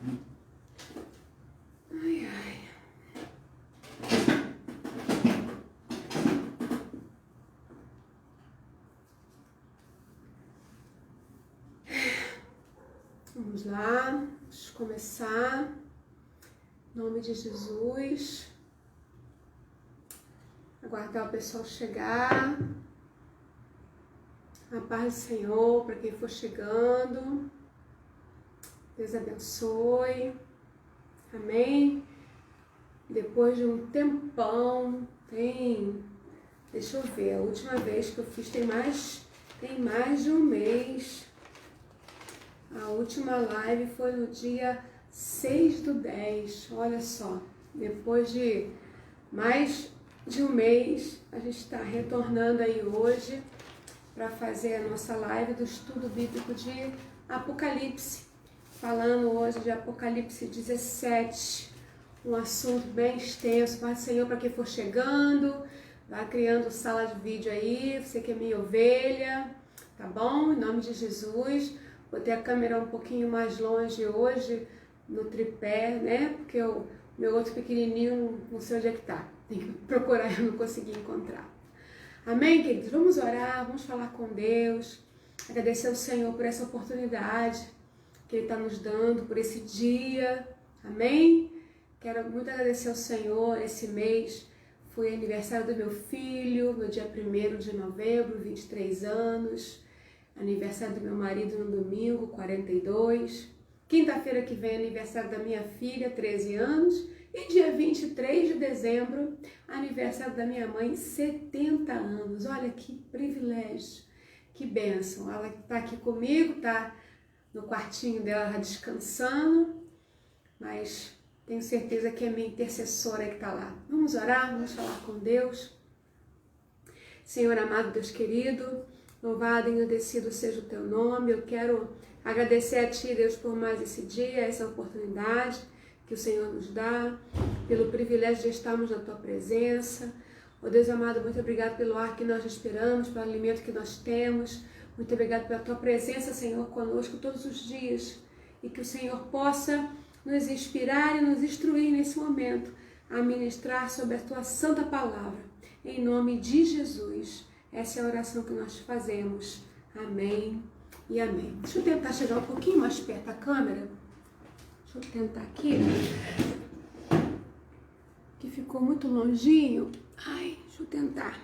Ai, ai. Vamos lá, vamos começar. Em nome de Jesus. Aguardar o pessoal chegar. A paz do Senhor para quem for chegando. Deus abençoe. Amém. Depois de um tempão, deixa eu ver, a última vez que eu fiz tem mais de um mês. A última live foi no dia 6/10, olha só, depois de mais de um mês, a gente está retornando aí hoje para fazer a nossa live do estudo bíblico de Apocalipse, falando hoje de Apocalipse 17, um assunto bem extenso. Pai do Senhor, para quem for chegando, vai criando sala de vídeo aí, você que é minha ovelha, tá bom? Em nome de Jesus. Botei a câmera um pouquinho mais longe hoje, no tripé, né? Porque o meu outro pequenininho, não sei onde é que tá. Tem que procurar, eu não consegui encontrar. Amém, queridos? Vamos orar, vamos falar com Deus. Agradecer ao Senhor por essa oportunidade que Ele está nos dando, por esse dia. Amém? Quero muito agradecer ao Senhor. Esse mês foi aniversário do meu filho, no dia 1º de novembro, 23 anos. Aniversário do meu marido no domingo, 42. Quinta-feira que vem, aniversário da minha filha, 13 anos. E dia 23 de dezembro, aniversário da minha mãe, 70 anos. Olha que privilégio, que bênção. Ela está aqui comigo, está no quartinho dela descansando, mas tenho certeza que é minha intercessora que está lá. Vamos orar, vamos falar com Deus. Senhor amado, Deus querido, louvado e engrandecido seja o teu nome. Eu quero agradecer a ti, Deus, por mais esse dia, essa oportunidade que o Senhor nos dá, pelo privilégio de estarmos na tua presença. Oh Deus amado, muito obrigado pelo ar que nós respiramos, pelo alimento que nós temos. Muito obrigado pela tua presença, Senhor, conosco todos os dias. E que o Senhor possa nos inspirar e nos instruir nesse momento a ministrar sobre a tua santa palavra. Em nome de Jesus. Essa é a oração que nós fazemos. Amém e amém. Deixa eu tentar chegar um pouquinho mais perto da câmera. Deixa eu tentar aqui. Que ficou muito longinho. Ai, deixa eu tentar.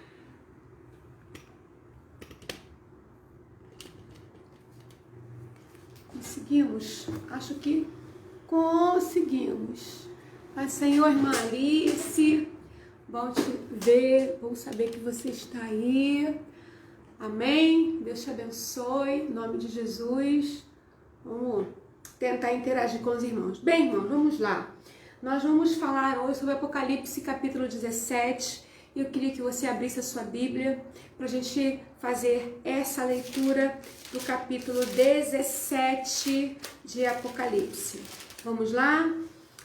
Conseguimos? Acho que conseguimos. Pai, Senhor, irmã Alice, bom te ver, bom saber que você está aí. Amém? Deus te abençoe, em nome de Jesus. Vamos tentar interagir com os irmãos. Bem, irmãos, vamos lá. Nós vamos falar hoje sobre Apocalipse capítulo 17. Eu queria que você abrisse a sua Bíblia para a gente fazer essa leitura do capítulo 17 de Apocalipse. Vamos lá?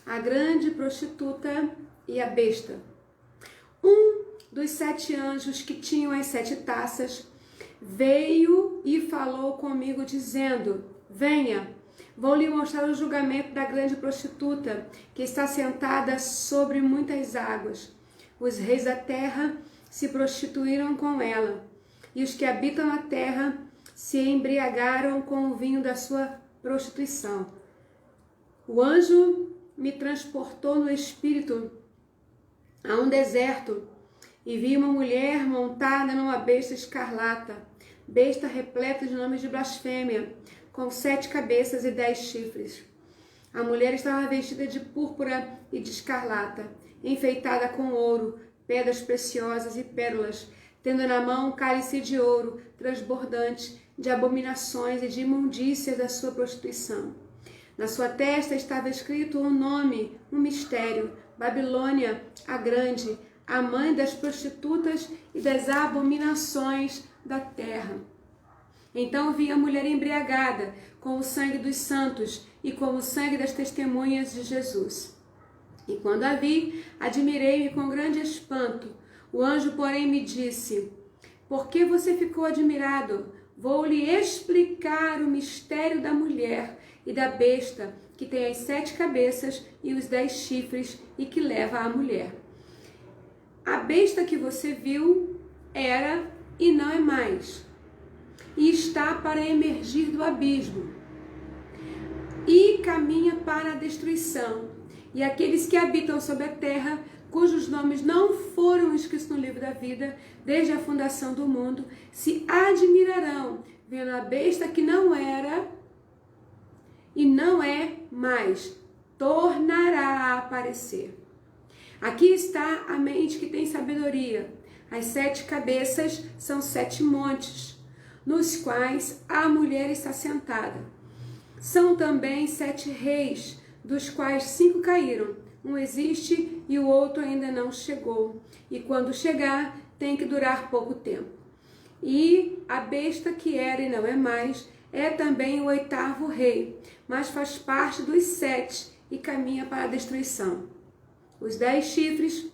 A grande prostituta e a besta. Um dos 7 anjos que tinham as 7 taças veio e falou comigo dizendo: venha, vou lhe mostrar o julgamento da grande prostituta que está sentada sobre muitas águas. Os reis da terra se prostituíram com ela, e os que habitam na terra se embriagaram com o vinho da sua prostituição. O anjo me transportou no espírito a um deserto e vi uma mulher montada numa besta escarlata, besta repleta de nomes de blasfêmia, com 7 cabeças e 10 chifres. A mulher estava vestida de púrpura e de escarlata, enfeitada com ouro, pedras preciosas e pérolas, tendo na mão um cálice de ouro transbordante de abominações e de imundícias da sua prostituição. Na sua testa estava escrito um nome, um mistério: Babilônia, a Grande, a mãe das prostitutas e das abominações da terra. Então vi a mulher embriagada com o sangue dos santos e com o sangue das testemunhas de Jesus. E quando a vi, admirei-me com grande espanto. O anjo, porém, me disse: por que você ficou admirado? Vou lhe explicar o mistério da mulher e da besta que tem as 7 cabeças e os 10 chifres e que leva a mulher. A besta que você viu era e não é mais, e está para emergir do abismo, e caminha para a destruição. E aqueles que habitam sobre a terra, cujos nomes não foram escritos no livro da vida, desde a fundação do mundo, se admirarão, vendo a besta que não era e não é mais, tornará a aparecer. Aqui está a mente que tem sabedoria. As 7 cabeças são 7 montes, nos quais a mulher está sentada. São também 7 reis, dos quais 5 caíram. Um existe e o outro ainda não chegou. E quando chegar, tem que durar pouco tempo. E a besta que era e não é mais, é também o 8º rei, mas faz parte dos 7 e caminha para a destruição. Os 10 chifres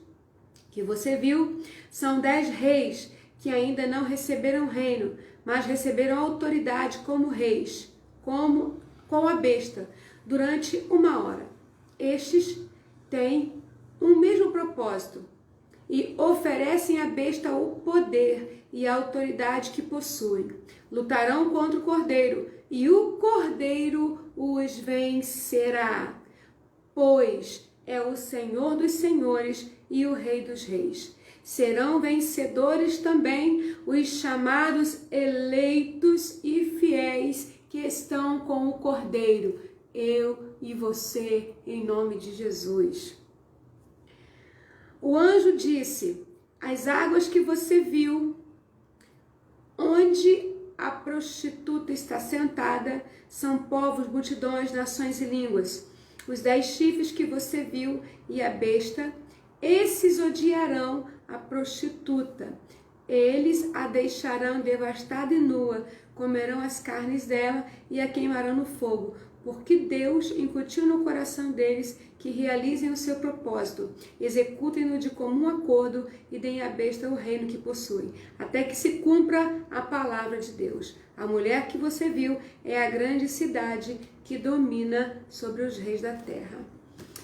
que você viu são 10 reis que ainda não receberam reino, mas receberam autoridade como reis, com a besta, durante 1 hora. Estes têm um mesmo propósito e oferecem à besta o poder e a autoridade que possuem. Lutarão contra o cordeiro e o cordeiro os vencerá, pois é o Senhor dos senhores e o Rei dos reis. Serão vencedores também os chamados eleitos e fiéis que estão com o cordeiro, eu e você, em nome de Jesus. O anjo disse: as águas que você viu, onde a prostituta está sentada, são povos, multidões, nações e línguas. Os 10 chifres que você viu e a besta, esses odiarão a prostituta. Eles a deixarão devastada e nua, comerão as carnes dela e a queimarão no fogo, porque Deus incutiu no coração deles que realizem o seu propósito, executem-no de comum acordo e deem à besta o reino que possui, até que se cumpra a palavra de Deus. A mulher que você viu é a grande cidade que domina sobre os reis da terra.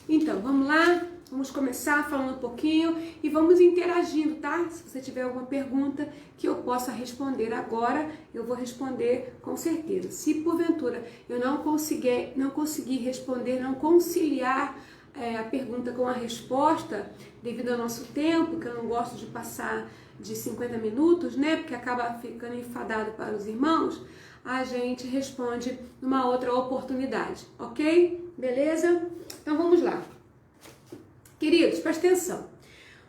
Então, vamos lá? Vamos começar falando um pouquinho e vamos interagindo, tá? Se você tiver alguma pergunta que eu possa responder agora, eu vou responder com certeza. Se porventura eu não conseguir responder, não conciliar a pergunta com a resposta, devido ao nosso tempo, que eu não gosto de passar de 50 minutos, né? Porque acaba ficando enfadado para os irmãos, a gente responde numa outra oportunidade, ok? Beleza? Então vamos lá. Queridos, presta atenção.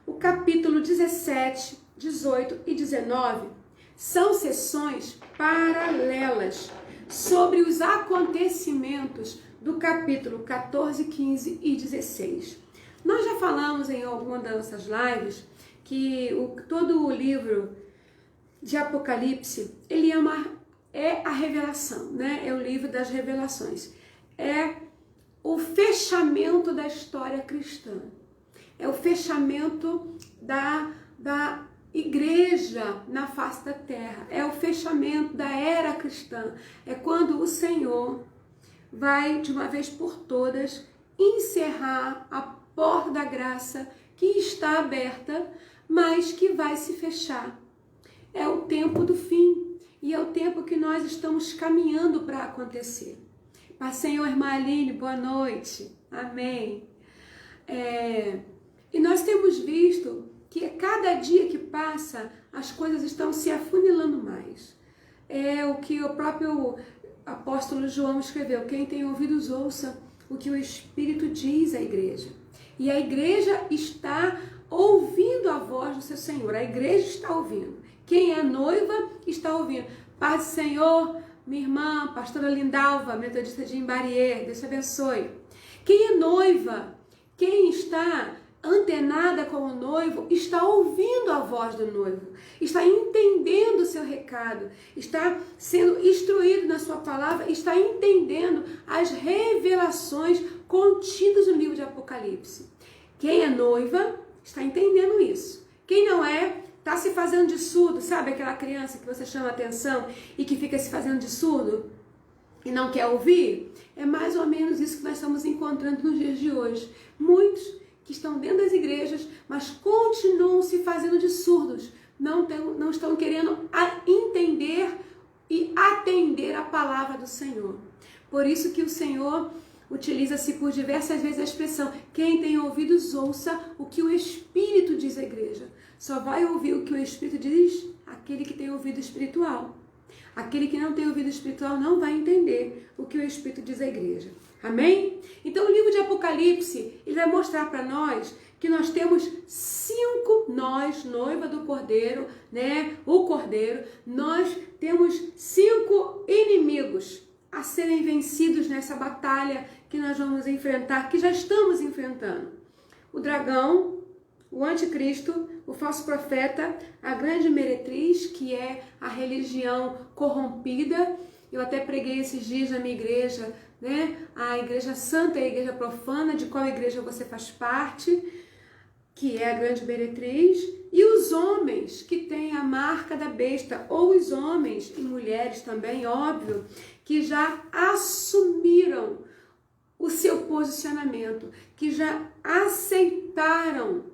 O capítulo 17, 18 e 19 são sessões paralelas sobre os acontecimentos do capítulo 14, 15 e 16. Nós já falamos em alguma das nossas lives que todo o livro de Apocalipse, ele é a revelação, né? É o livro das revelações. É o fechamento da história cristã. É o fechamento da igreja na face da terra. É o fechamento da era cristã. É quando o Senhor vai, de uma vez por todas, encerrar a porta da graça que está aberta, mas que vai se fechar. É o tempo do fim. E é o tempo que nós estamos caminhando para acontecer. Paz, Senhor, irmã Aline, boa noite. Amém. E nós temos visto que a cada dia que passa, as coisas estão se afunilando mais. É o que o próprio apóstolo João escreveu: quem tem ouvidos ouça o que o Espírito diz à igreja. E a igreja está ouvindo a voz do seu Senhor, a igreja está ouvindo. Quem é noiva está ouvindo. Paz do Senhor, minha irmã, pastora Lindalva, metodista de Imbarier, Deus te abençoe. Quem é noiva, quem está antenada com o noivo, está ouvindo a voz do noivo, está entendendo o seu recado, está sendo instruído na sua palavra, está entendendo as revelações contidas no livro de Apocalipse. Quem é noiva está entendendo isso. Quem não é, está se fazendo de surdo, sabe aquela criança que você chama a atenção e que fica se fazendo de surdo e não quer ouvir? É mais ou menos isso que nós estamos encontrando nos dias de hoje. Muitos que estão dentro das igrejas, mas continuam se fazendo de surdos, não estão querendo entender e atender a palavra do Senhor. Por isso que o Senhor utiliza-se por diversas vezes a expressão: quem tem ouvidos, ouça o que o Espírito diz à igreja. Só vai ouvir o que o Espírito diz aquele que tem ouvido espiritual. Aquele que não tem ouvido espiritual não vai entender o que o Espírito diz à igreja. Amém? Então o livro de Apocalipse, ele vai mostrar para nós que nós temos 5, nós, noiva do Cordeiro, né? O Cordeiro, nós temos 5 inimigos a serem vencidos nessa batalha que nós vamos enfrentar, que já estamos enfrentando. O dragão, o anticristo, o falso profeta, a grande meretriz, que é a religião corrompida. Eu até preguei esses dias na minha igreja, né? A igreja santa e a igreja profana, de qual igreja você faz parte, que é a grande meretriz. E os homens que têm a marca da besta, ou os homens e mulheres também, óbvio, que já assumiram o seu posicionamento, que já aceitaram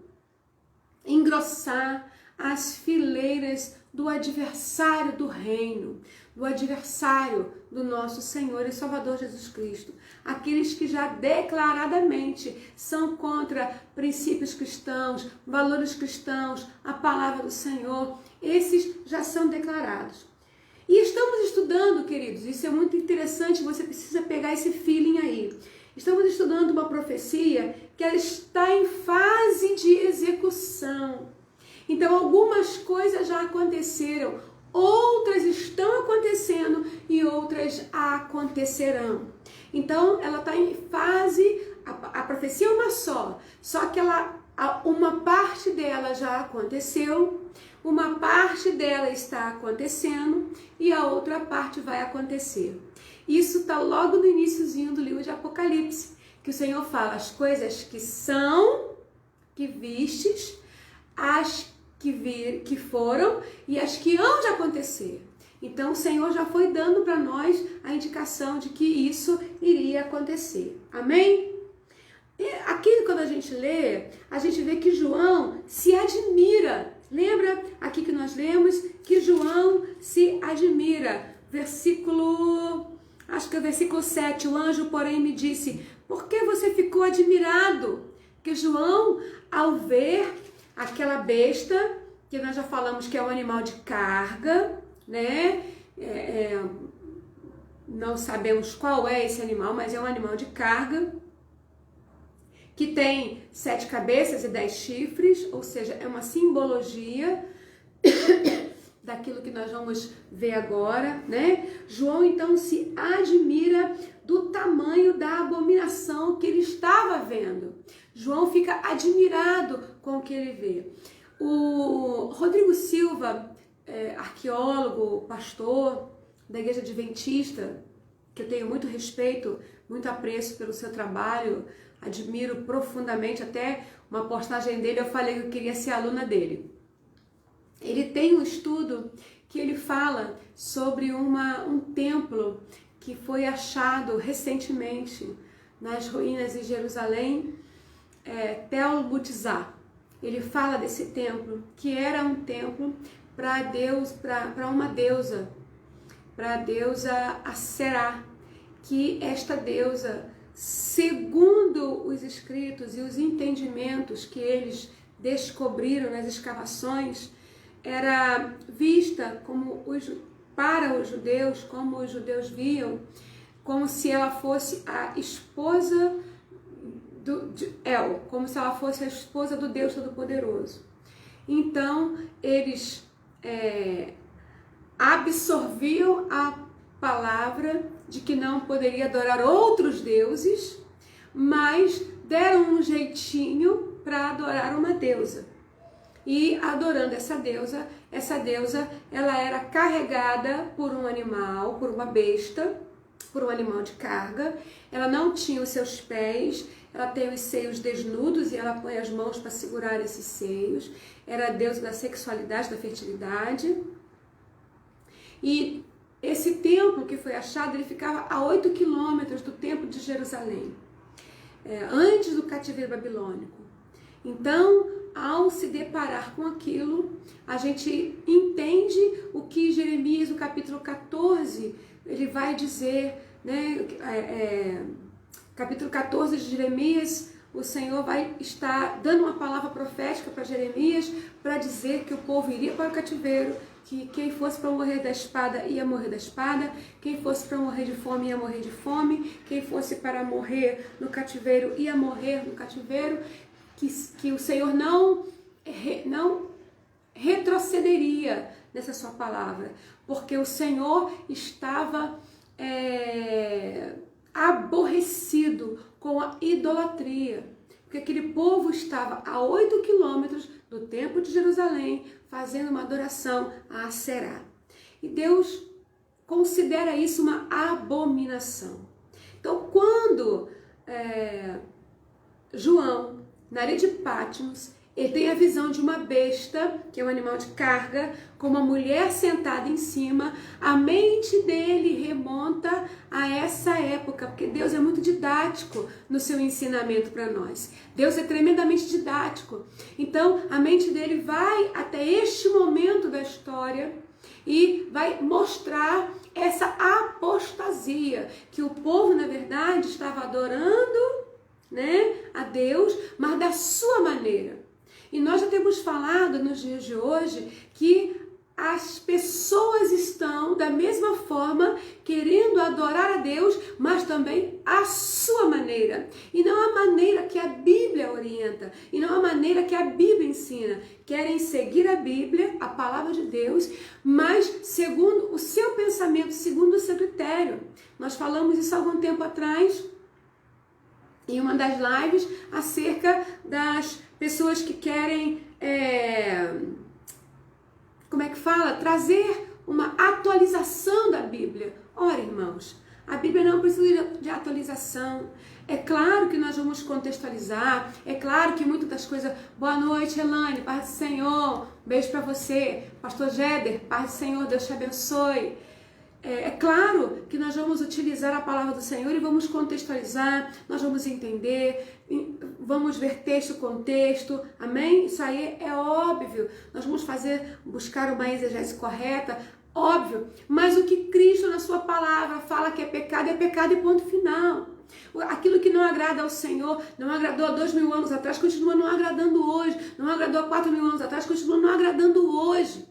engrossar as fileiras do adversário do reino, do adversário do nosso Senhor e Salvador Jesus Cristo. Aqueles que já declaradamente são contra princípios cristãos, valores cristãos, a palavra do Senhor, esses já são declarados. E estamos estudando, queridos, isso é muito interessante, você precisa pegar esse feeling aí. Estamos estudando uma profecia que ela está em fase de execução. Então, algumas coisas já aconteceram, outras estão acontecendo e outras acontecerão. Então, ela está em fase, a profecia é uma só que uma parte dela já aconteceu, uma parte dela está acontecendo e a outra parte vai acontecer. Isso está logo no iniciozinho do livro de Apocalipse, que o Senhor fala as coisas que são, que vistes, as que foram e as que hão de acontecer. Então o Senhor já foi dando para nós a indicação de que isso iria acontecer. Amém? E aqui quando a gente lê, a gente vê que João se admira. Lembra aqui que nós lemos que João se admira. Acho que é o versículo 7, o anjo, porém, me disse: por que você ficou admirado? Porque João, ao ver aquela besta, que nós já falamos que é um animal de carga, né? Não sabemos qual é esse animal, mas é um animal de carga, que tem 7 cabeças e 10 chifres, ou seja, é uma simbologia daquilo que nós vamos ver agora, né? João então se admira do tamanho da abominação que ele estava vendo. João fica admirado com o que ele vê. O Rodrigo Silva, arqueólogo, pastor da Igreja Adventista, que eu tenho muito respeito, muito apreço pelo seu trabalho, admiro profundamente, até uma postagem dele eu falei que eu queria ser aluna dele. Ele tem um estudo que ele fala sobre um templo que foi achado recentemente nas ruínas de Jerusalém, Tel Mutizá. Ele fala desse templo, que era um templo para uma deusa, para a deusa Aserá, que esta deusa, segundo os escritos e os entendimentos que eles descobriram nas escavações, era vista para os judeus, como os judeus viam, como se ela fosse a esposa de El, como se ela fosse a esposa do Deus Todo-Poderoso. Então, eles absorviam a palavra de que não poderia adorar outros deuses, mas deram um jeitinho para adorar uma deusa. E adorando essa deusa ela era carregada por um animal, por uma besta, por um animal de carga. Ela não tinha os seus pés, ela tem os seios desnudos e ela põe as mãos para segurar esses seios. Era a deusa da sexualidade, da fertilidade. E esse templo que foi achado, ele ficava a 8 quilômetros do templo de Jerusalém. antes do cativeiro babilônico. Então, ao se deparar com aquilo, a gente entende o que Jeremias, no capítulo 14, ele vai dizer, né? Capítulo 14 de Jeremias, o Senhor vai estar dando uma palavra profética para Jeremias, para dizer que o povo iria para o cativeiro, que quem fosse para morrer da espada ia morrer da espada, quem fosse para morrer de fome ia morrer de fome, quem fosse para morrer no cativeiro ia morrer no cativeiro, que o Senhor não retrocederia nessa sua palavra, porque o Senhor estava aborrecido com a idolatria, porque aquele povo estava a 8 quilômetros do templo de Jerusalém fazendo uma adoração a Aserá. E Deus considera isso uma abominação. Então, quando João, na ilha de Patmos, ele tem a visão de uma besta, que é um animal de carga, com uma mulher sentada em cima, a mente dele remonta a essa época, porque Deus é muito didático no seu ensinamento para nós. Deus é tremendamente didático. Então, a mente dele vai até este momento da história e vai mostrar essa apostasia, que o povo, na verdade, estava adorando, né, a Deus, mas da sua maneira. E nós já temos falado nos dias de hoje que as pessoas estão da mesma forma querendo adorar a Deus, mas também a sua maneira. E não a maneira que a Bíblia orienta, e não a maneira que a Bíblia ensina. Querem seguir a Bíblia, a palavra de Deus, mas segundo o seu pensamento, segundo o seu critério. Nós falamos isso há algum tempo atrás, em uma das lives, acerca das pessoas que querem, trazer uma atualização da Bíblia. Ora, irmãos, a Bíblia não precisa de atualização. É claro que nós vamos contextualizar, é claro que muitas das coisas... Boa noite, Elane, paz do Senhor, beijo para você. Pastor Jéder, paz do Senhor, Deus te abençoe. É claro que nós vamos utilizar a palavra do Senhor e vamos contextualizar, nós vamos entender, vamos ver texto, contexto, amém? Isso aí é óbvio, nós vamos buscar uma exegese correta, óbvio, mas o que Cristo na sua palavra fala que é pecado e ponto final. Aquilo que não agrada ao Senhor, não agradou há 2000 anos atrás, continua não agradando hoje, não agradou há 4000 anos atrás, continua não agradando hoje.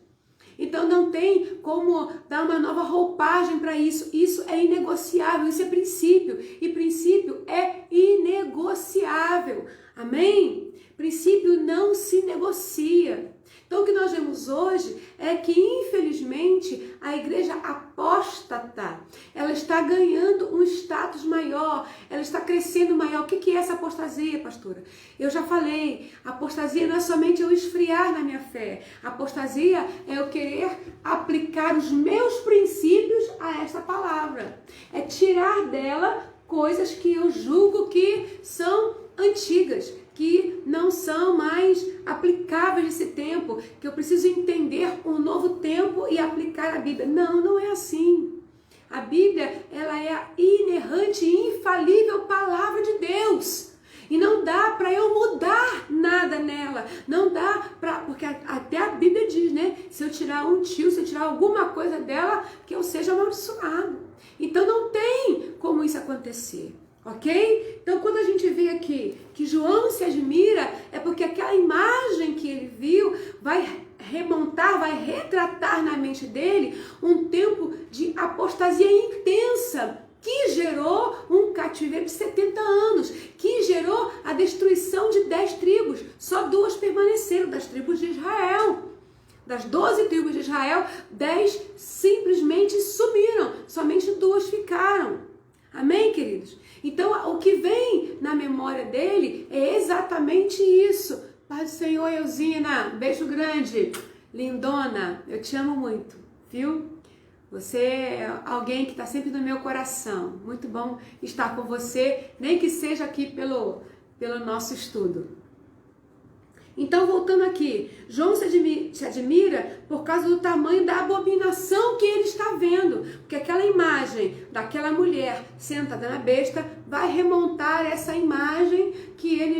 Então não tem como dar uma nova roupagem para isso. Isso é inegociável, isso é princípio. E princípio é inegociável. Amém? Princípio não se negocia. Então o que nós vemos hoje é que, infelizmente, a igreja apóstata, ela está ganhando um status maior, ela está crescendo maior. O que é essa apostasia, pastora? Eu já falei, apostasia não é somente eu esfriar na minha fé. Apostasia é eu querer aplicar os meus princípios a essa palavra. É tirar dela coisas que eu julgo que são antigas, que não são mais aplicáveis nesse tempo, que eu preciso entender um novo tempo e aplicar a Bíblia. Não, não é assim. A Bíblia, ela é a inerrante e infalível palavra de Deus. E não dá para eu mudar nada nela. Não dá para... Porque até a Bíblia diz, né? Se eu tirar um tio, se eu tirar alguma coisa dela, que eu seja amaldiçoado. Então não tem como isso acontecer. Ok? Então quando a gente vê aqui que João se admira, é porque aquela imagem que ele viu vai remontar, vai retratar na mente dele um tempo de apostasia intensa, que gerou um cativeiro de 70 anos, que gerou a destruição de 10 tribos. Só 2 permaneceram das tribos de Israel. Das 12 tribos de Israel, 10 simplesmente sumiram, somente 2 ficaram. Amém, queridos? Então, o que vem na memória dele é exatamente isso. Paz do Senhor, Eusina, beijo grande. Lindona, eu te amo muito, viu? Você é alguém que está sempre no meu coração. Muito bom estar com você, nem que seja aqui pelo nosso estudo. Então, voltando aqui, João se admira por causa do tamanho da abominação que ele está vendo. Porque aquela imagem daquela mulher sentada na besta vai remontar essa imagem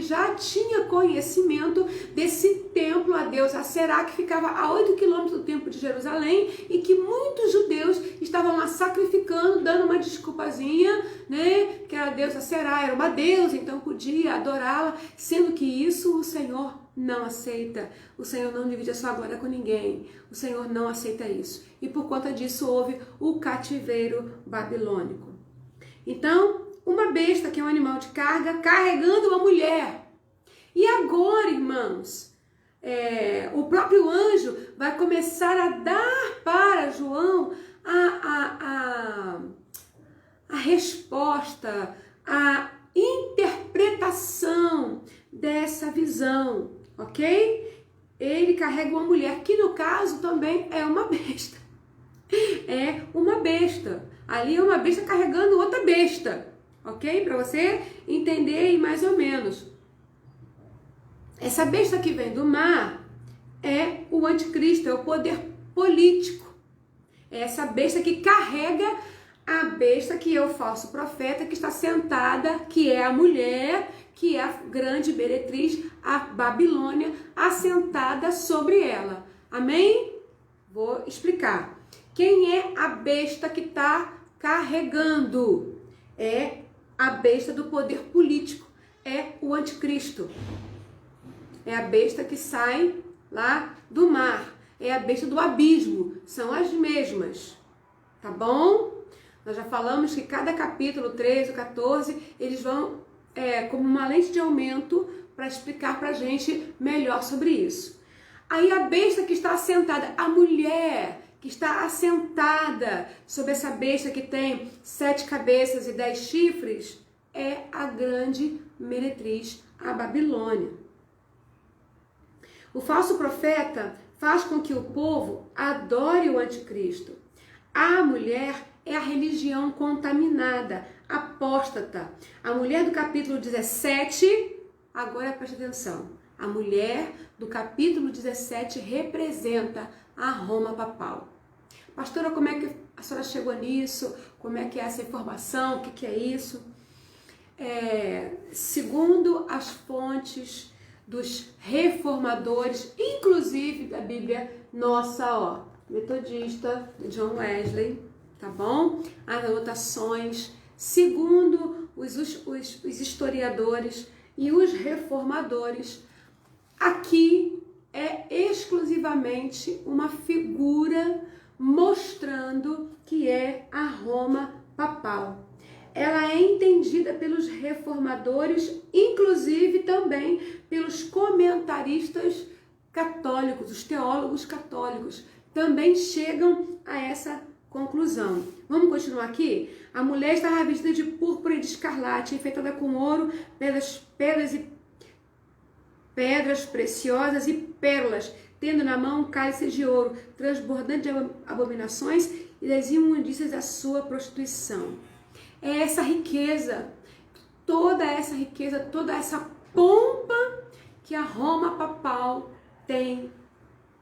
já tinha conhecimento desse templo a Deus Aserá, que ficava a 8 quilômetros do templo de Jerusalém, e que muitos judeus estavam lá sacrificando, dando uma desculpazinha, né, que a deusa Aserá era uma deusa, então podia adorá-la, sendo que isso o Senhor não aceita. O Senhor não divide a sua glória com ninguém. O Senhor não aceita isso. E por conta disso houve o cativeiro babilônico. Então, uma besta, que é um animal de carga, carregando uma mulher. E agora, irmãos, o próprio anjo vai começar a dar para João a resposta, a interpretação dessa visão, ok? Ele carrega uma mulher, que no caso também é uma besta. É uma besta. Ali é uma besta carregando outra besta, ok? Para você entender aí mais ou menos. Essa besta que vem do mar é o anticristo, é o poder político. É essa besta que carrega a besta, que é o falso profeta, que está sentada, que é a mulher, que é a grande meretriz, a Babilônia, assentada sobre ela. Amém? Vou explicar. Quem é a besta que está carregando? É a besta do poder político, é o anticristo. É a besta que sai lá do mar, é a besta do abismo, são as mesmas, tá bom? Nós já falamos que cada capítulo, 13, 14, eles vão como uma lente de aumento para explicar pra gente melhor sobre isso. Aí a besta que está assentada, a mulher que está assentada sobre essa besta que tem 7 cabeças e 10 chifres, é a grande meretriz, a Babilônia. O falso profeta faz com que o povo adore o anticristo. A mulher é a religião contaminada, apóstata. A mulher do capítulo 17, agora preste atenção, a mulher do capítulo 17 representa a Roma papal. Pastora, como é que a senhora chegou nisso? Como é que é essa informação? O que é isso? Segundo as fontes dos reformadores, inclusive da Bíblia nossa, metodista, de John Wesley, tá bom? As anotações, segundo os historiadores e os reformadores, aqui é exclusivamente uma figura mostrando que é a Roma papal. Ela é entendida pelos reformadores, inclusive também pelos comentaristas católicos, os teólogos católicos, também chegam a essa conclusão. Vamos continuar aqui? A mulher estava vestida de púrpura e de escarlate, enfeitada com ouro, pedras preciosas e pérolas, tendo na mão um cálice de ouro, transbordante de abominações e das imundícias da sua prostituição. É essa riqueza, toda essa pompa que a Roma papal tem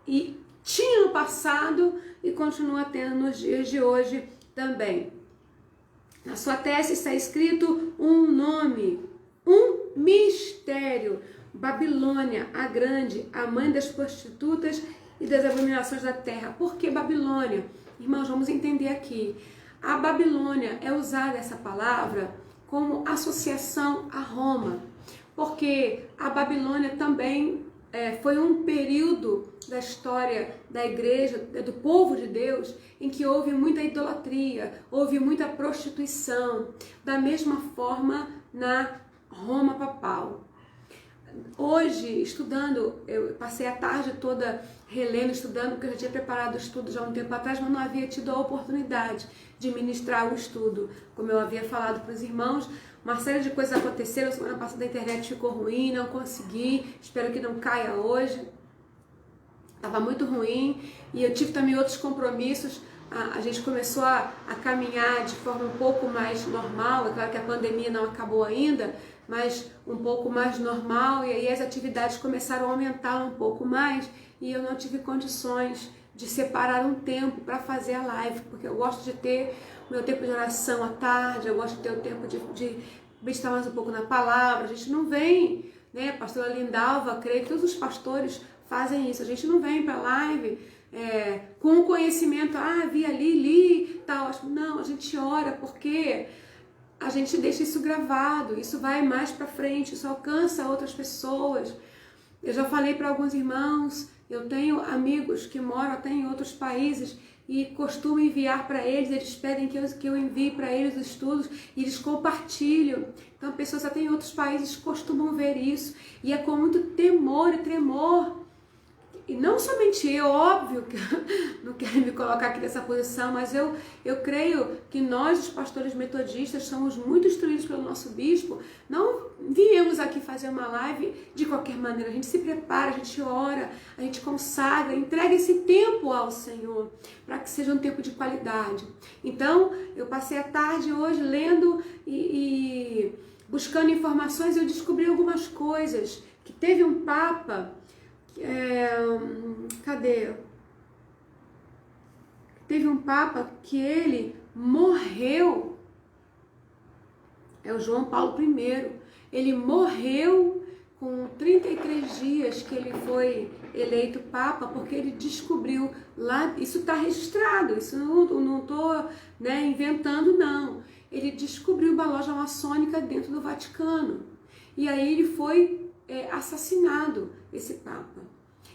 e tinha no passado e continua tendo nos dias de hoje também. Na sua testa está escrito um nome, um mistério. Babilônia, a grande, a mãe das prostitutas e das abominações da terra. Por que Babilônia? Irmãos, vamos entender aqui. A Babilônia é usada essa palavra como associação a Roma, porque a Babilônia também foi um período da história da igreja, do povo de Deus, em que houve muita idolatria, houve muita prostituição, da mesma forma na Roma papal. Hoje, estudando, eu passei a tarde toda relendo, estudando, porque eu já tinha preparado o estudo já há um tempo atrás, mas não havia tido a oportunidade de ministrar o estudo. Como eu havia falado para os irmãos, uma série de coisas aconteceram, semana passada a internet ficou ruim, não consegui, espero que não caia hoje. Estava muito ruim e eu tive também outros compromissos. A gente começou a caminhar de forma um pouco mais normal, é claro que a pandemia não acabou ainda, mas um pouco mais normal, e aí as atividades começaram a aumentar um pouco mais e eu não tive condições de separar um tempo para fazer a live, porque eu gosto de ter o meu tempo de oração à tarde, eu gosto de ter o tempo de meditar mais um pouco na palavra. A gente não vem né? A pastora Lindalva, creio que todos os pastores fazem isso. A gente não vem para live com o conhecimento, vi ali, li, tal. Não, a gente ora porque a gente deixa isso gravado, isso vai mais para frente, isso alcança outras pessoas. Eu já falei para alguns irmãos, eu tenho amigos que moram até em outros países e costumo enviar para eles pedem que eu envie para eles os estudos e eles compartilham. Então pessoas até em outros países costumam ver isso e é com muito temor e tremor. E não somente eu, óbvio que não quero me colocar aqui nessa posição, mas eu creio que nós, os pastores metodistas, somos muito instruídos pelo nosso bispo. Não viemos aqui fazer uma live de qualquer maneira. A gente se prepara, a gente ora, a gente consagra, entrega esse tempo ao Senhor, para que seja um tempo de qualidade. Então, eu passei a tarde hoje lendo e buscando informações e eu descobri algumas coisas. Que teve um Papa... Teve um Papa que ele morreu, é o João Paulo I, ele morreu com 33 dias que ele foi eleito Papa, porque ele descobriu lá, isso está registrado, isso não estou inventando não, ele descobriu uma loja maçônica dentro do Vaticano, e aí ele foi assassinado, esse Papa.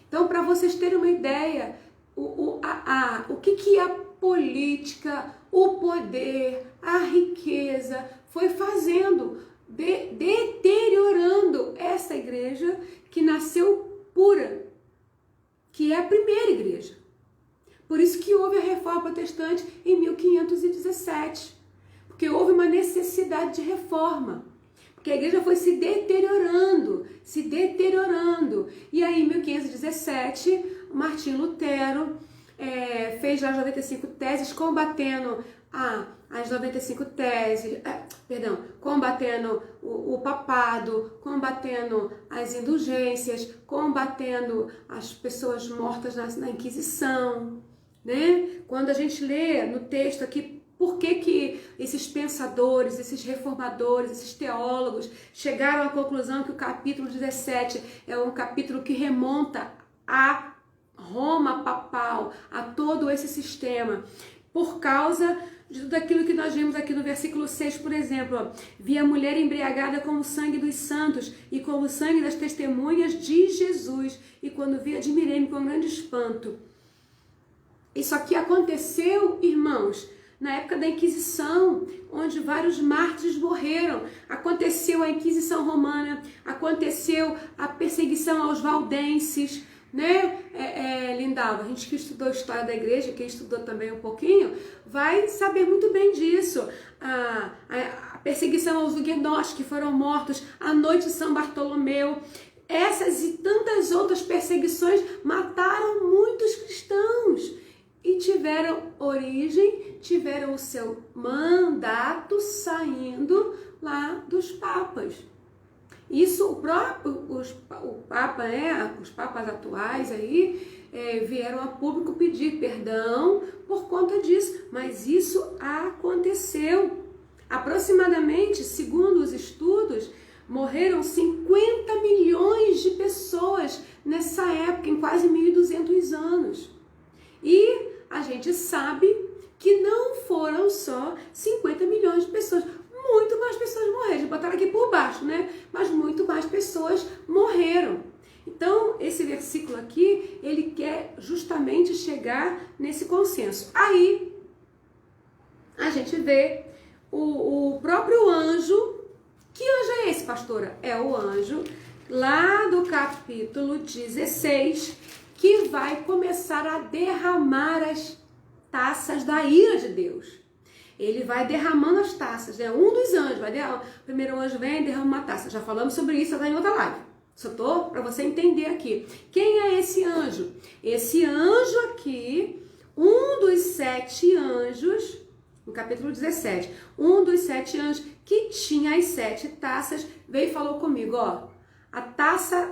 Então, para vocês terem uma ideia, o que a política, o poder, a riqueza foi fazendo, deteriorando essa igreja que nasceu pura, que é a primeira igreja. Por isso que houve a Reforma Protestante em 1517, porque houve uma necessidade de reforma. Porque a igreja foi se deteriorando. E aí, em 1517, Martim Lutero fez as 95 teses, combatendo as 95 teses, combatendo o papado, combatendo as indulgências, combatendo as pessoas mortas na Inquisição, né? Quando a gente lê no texto aqui, por que esses pensadores, esses reformadores, esses teólogos chegaram à conclusão que o capítulo 17 é um capítulo que remonta a Roma papal, a todo esse sistema? Por causa de tudo aquilo que nós vimos aqui no versículo 6, por exemplo. Vi a mulher embriagada com o sangue dos santos e com o sangue das testemunhas de Jesus. E quando vi, admirei-me com grande espanto. Isso aqui aconteceu, irmãos, na época da Inquisição, onde vários mártires morreram. Aconteceu a Inquisição Romana, aconteceu a perseguição aos valdenses, né? Lindalva, a gente que estudou a história da igreja, quem estudou também um pouquinho, vai saber muito bem disso. A perseguição aos huguenotes que foram mortos, a noite de São Bartolomeu, essas e tantas outras perseguições mataram muitos cristãos. E tiveram origem, tiveram o seu mandato saindo lá dos papas. Isso o Papa, os papas atuais aí vieram a público pedir perdão por conta disso, mas isso aconteceu. Aproximadamente, segundo os estudos, morreram 50 milhões de pessoas nessa época, em quase 1.200 anos. E a gente sabe que não foram só 50 milhões de pessoas, muito mais pessoas morreram, botaram aqui por baixo, né? Mas muito mais pessoas morreram. Então, esse versículo aqui, ele quer justamente chegar nesse consenso. Aí, a gente vê o próprio anjo. Que anjo é esse, pastora? É o anjo lá do capítulo 16, que vai começar a derramar as taças da ira de Deus. Ele vai derramando as taças, né? Um dos anjos vai derramar. O primeiro anjo vem e derrama uma taça. Já falamos sobre isso até em outra live. Só tô para você entender aqui. Quem é esse anjo? Esse anjo aqui, um dos 7 anjos, no capítulo 17, um dos 7 anjos que tinha as 7 taças, veio e falou comigo, ó, a taça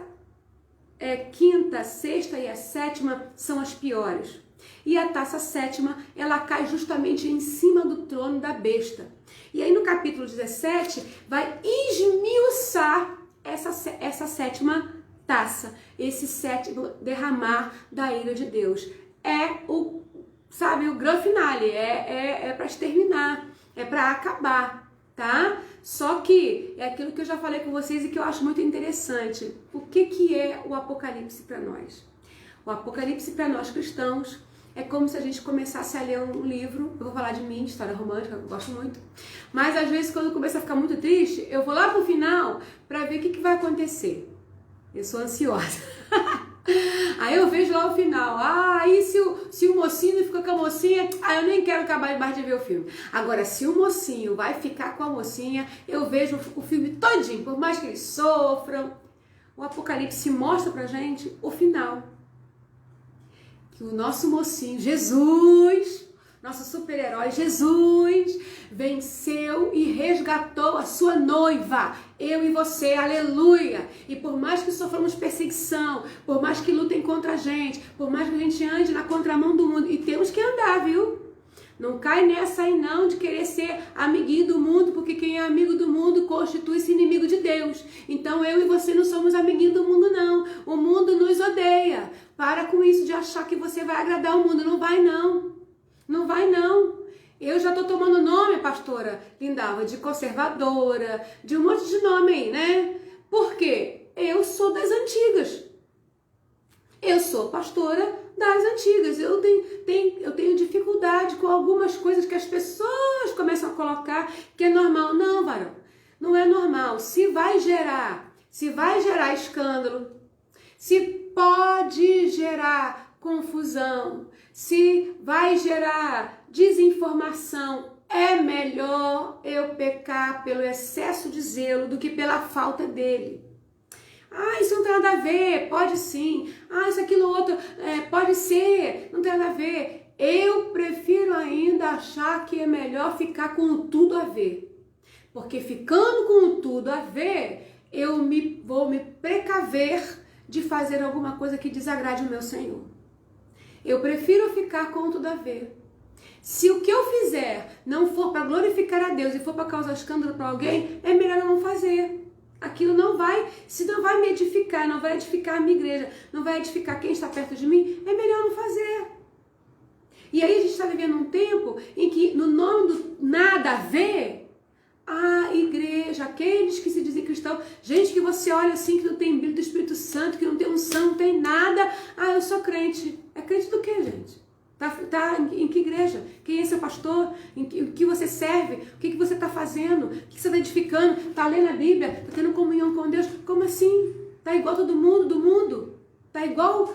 quinta, sexta e a 7ª são as piores. E a taça 7ª, ela cai justamente em cima do trono da besta. E aí no capítulo 17, vai esmiuçar essa sétima taça, esse sétimo derramar da ira de Deus. É o grande finale, é para exterminar, é para acabar, tá? Só que é aquilo que eu já falei com vocês e que eu acho muito interessante. O que é o Apocalipse para nós? O Apocalipse para nós cristãos é como se a gente começasse a ler um livro. Eu vou falar de mim, história romântica, eu gosto muito. Mas às vezes quando começa a ficar muito triste, eu vou lá pro final para ver o que vai acontecer. Eu sou ansiosa. Aí eu vejo lá o final. Aí se o mocinho fica com a mocinha, eu nem quero acabar mais de ver o filme. Agora, se o mocinho vai ficar com a mocinha, eu vejo o filme todinho, por mais que eles sofram. O Apocalipse mostra pra gente o final. Que o nosso mocinho, Jesus, nosso super-herói Jesus, venceu e resgatou a sua noiva, eu e você, aleluia. E por mais que soframos perseguição, por mais que lutem contra a gente, por mais que a gente ande na contramão do mundo, e temos que andar, viu? Não cai nessa aí não de querer ser amiguinho do mundo, porque quem é amigo do mundo constitui-se inimigo de Deus. Então eu e você não somos amiguinho do mundo não, o mundo nos odeia. Para com isso de achar que você vai agradar o mundo, não vai não. Não vai não. Eu já tô tomando nome, pastora Lindalva, de conservadora, de um monte de nome aí, né? Por quê? Eu sou das antigas. Eu sou pastora das antigas. Eu tenho dificuldade com algumas coisas que as pessoas começam a colocar que é normal. Não, varão, não é normal. Se vai gerar escândalo, se pode gerar confusão, se vai gerar desinformação, é melhor eu pecar pelo excesso de zelo do que pela falta dele. Isso não tem nada a ver, pode sim. Isso, aquilo, outro, pode ser, não tem nada a ver. Eu prefiro ainda achar que é melhor ficar com tudo a ver. Porque ficando com tudo a ver, eu vou me precaver de fazer alguma coisa que desagrade o meu Senhor. Eu prefiro ficar com tudo a ver. Se o que eu fizer não for para glorificar a Deus e for para causar escândalo para alguém, é melhor eu não fazer. Aquilo não vai me edificar, não vai edificar a minha igreja, não vai edificar quem está perto de mim, é melhor não fazer. E aí a gente está vivendo um tempo em que, no nome do nada a ver, a igreja, aqueles que se dizem cristãos, gente que você olha assim, que não tem brilho do Espírito Santo, que não tem unção, não tem nada, eu sou crente. É crente do quê, gente? Tá em que igreja? Quem é seu pastor? Em que você serve? O que você está fazendo? O que você está edificando? Está lendo a Bíblia? Está tendo comunhão com Deus? Como assim? Está igual todo mundo do mundo? Está igual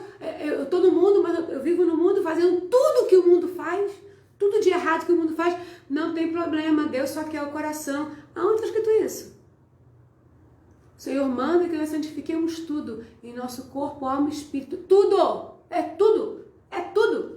todo mundo, mas eu vivo no mundo fazendo tudo que o mundo faz? Tudo de errado que o mundo faz? Não tem problema, Deus só quer o coração. Aonde está escrito isso? O Senhor manda que nós santifiquemos tudo em nosso corpo, alma e espírito. Tudo! É tudo! É tudo!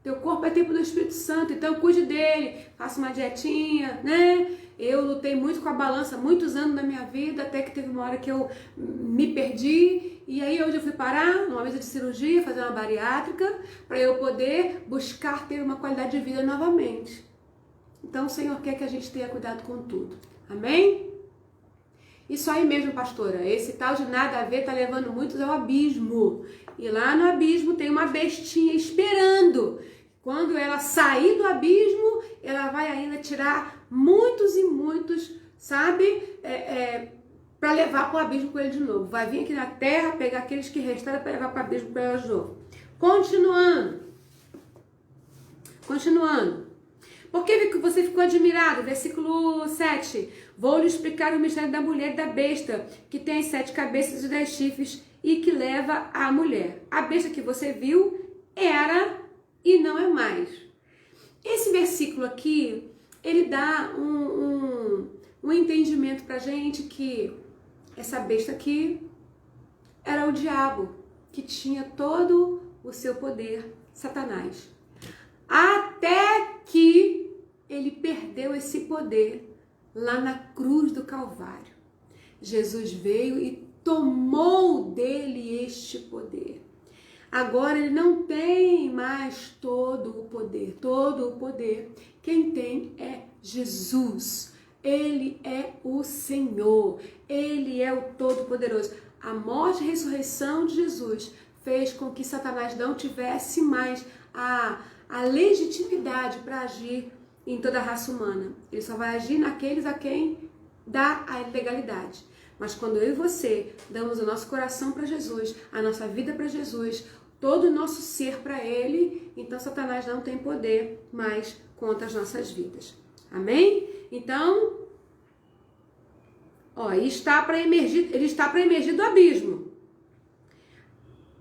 Teu corpo é templo do Espírito Santo, então cuide dele, faça uma dietinha, né? Eu lutei muito com a balança muitos anos da minha vida, até que teve uma hora que eu me perdi, e aí hoje eu fui parar numa mesa de cirurgia, fazer uma bariátrica, para eu poder buscar ter uma qualidade de vida novamente. Então o Senhor quer que a gente tenha cuidado com tudo. Amém? Isso aí mesmo, pastora, esse tal de nada a ver tá levando muitos ao abismo. E lá no abismo tem uma bestinha esperando. Quando ela sair do abismo, ela vai ainda tirar muitos e muitos, sabe? Para levar para o abismo com ele de novo. Vai vir aqui na terra, pegar aqueles que restaram para levar para o abismo com ela de novo. Continuando. Por que você ficou admirado? Versículo 7. Vou lhe explicar o mistério da mulher e da besta, que tem 7 cabeças e 10 chifres e que leva a mulher. A besta que você viu era e não é mais. Esse versículo aqui, ele dá um entendimento pra gente que essa besta aqui era o diabo, que tinha todo o seu poder, Satanás. Até que ele perdeu esse poder lá na cruz do Calvário. Jesus veio e tomou dele este poder. Agora ele não tem mais todo o poder. Todo o poder quem tem é Jesus. Ele é o Senhor, Ele é o Todo-Poderoso. A morte e a ressurreição de Jesus fez com que Satanás não tivesse mais a legitimidade para agir em toda a raça humana. Ele só vai agir naqueles a quem dá a legalidade. Mas quando eu e você damos o nosso coração para Jesus, a nossa vida para Jesus, todo o nosso ser para Ele, então Satanás não tem poder mais contra as nossas vidas. Amém? Então, ele está para emergir do abismo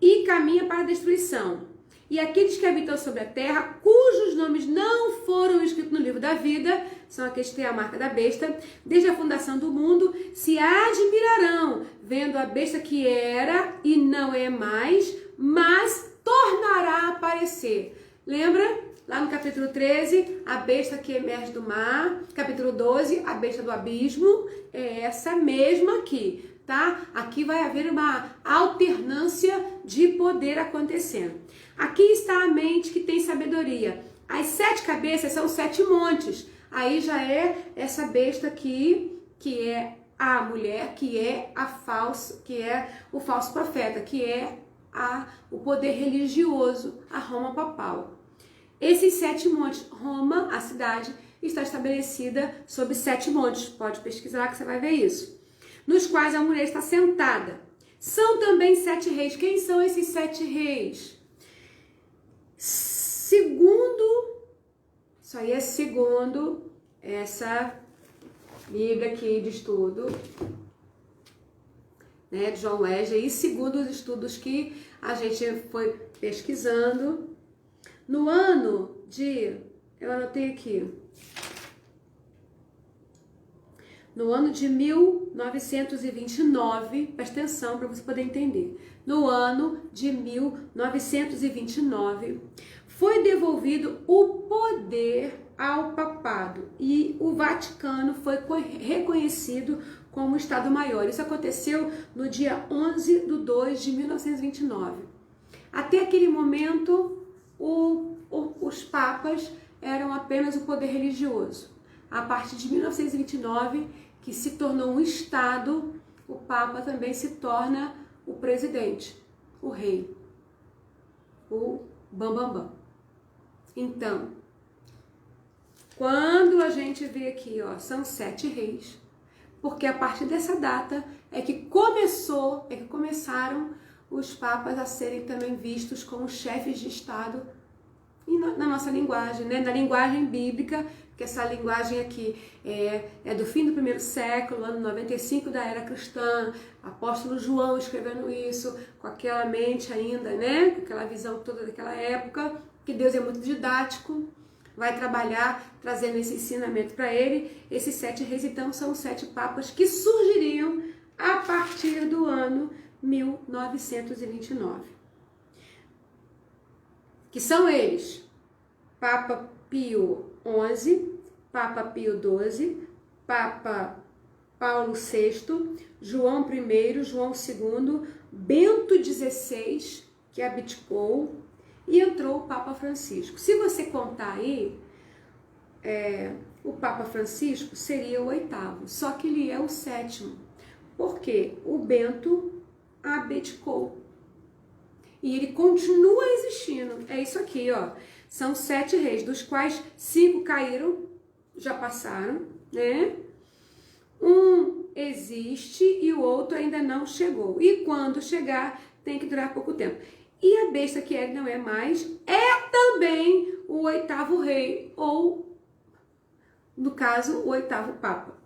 e caminha para a destruição. E aqueles que habitam sobre a terra, cujos nomes não foram escritos no livro da vida, são aqueles que têm a marca da besta, desde a fundação do mundo, se admirarão, vendo a besta que era e não é mais, mas tornará a aparecer. Lembra? Lá no capítulo 13, a besta que emerge do mar. Capítulo 12, a besta do abismo. É essa mesma aqui, tá? Aqui vai haver uma alternância de poder acontecendo. Aqui está a mente que tem sabedoria. As 7 cabeças são 7 montes. Aí já é essa besta aqui, que é a mulher, que é o falso profeta, que é o poder religioso, a Roma papal. Esses 7 montes, Roma, a cidade, está estabelecida sobre 7 montes. Pode pesquisar que você vai ver isso. Nos quais a mulher está sentada. São também 7 reis. Quem são esses 7 reis? Isso aí é segundo essa Bíblia aqui de estudo, né, de John Wesley, e segundo os estudos que a gente foi pesquisando, no ano de, eu anotei aqui, no ano de 1929, presta atenção para você poder entender, no ano de 1929, foi devolvido o poder ao papado e o Vaticano foi reconhecido como Estado-Maior. Isso aconteceu no dia 11/2/1929. Até aquele momento, os papas eram apenas o poder religioso. A partir de 1929, que se tornou um Estado, o Papa também se torna o presidente, o rei, o bambambam. Então, quando a gente vê aqui, são 7 reis, porque a partir dessa data é que começaram os papas a serem também vistos como chefes de Estado, e na nossa linguagem, né? Na linguagem bíblica, que essa linguagem aqui é do fim do 1º século, ano 95 da era cristã, apóstolo João escrevendo isso, com aquela mente ainda, né? Com aquela visão toda daquela época, que Deus é muito didático, vai trabalhar trazendo esse ensinamento para ele. Esses 7 reis, então, são 7 papas que surgiriam a partir do ano 1929. Que são eles: Papa Pio XI, Papa Pio XII, Papa Paulo VI, João I, João II, Bento XVI, que abdicou, e entrou o Papa Francisco. Se você contar aí, o Papa Francisco seria o 8º, só que ele é o 7º, porque o Bento abdicou. E ele continua existindo. É isso aqui, São 7 reis, dos quais 5 caíram, já passaram, né? Um existe e o outro ainda não chegou. E quando chegar, tem que durar pouco tempo. E a besta que ele não é mais, é também o 8º rei, ou, no caso, o 8º papa.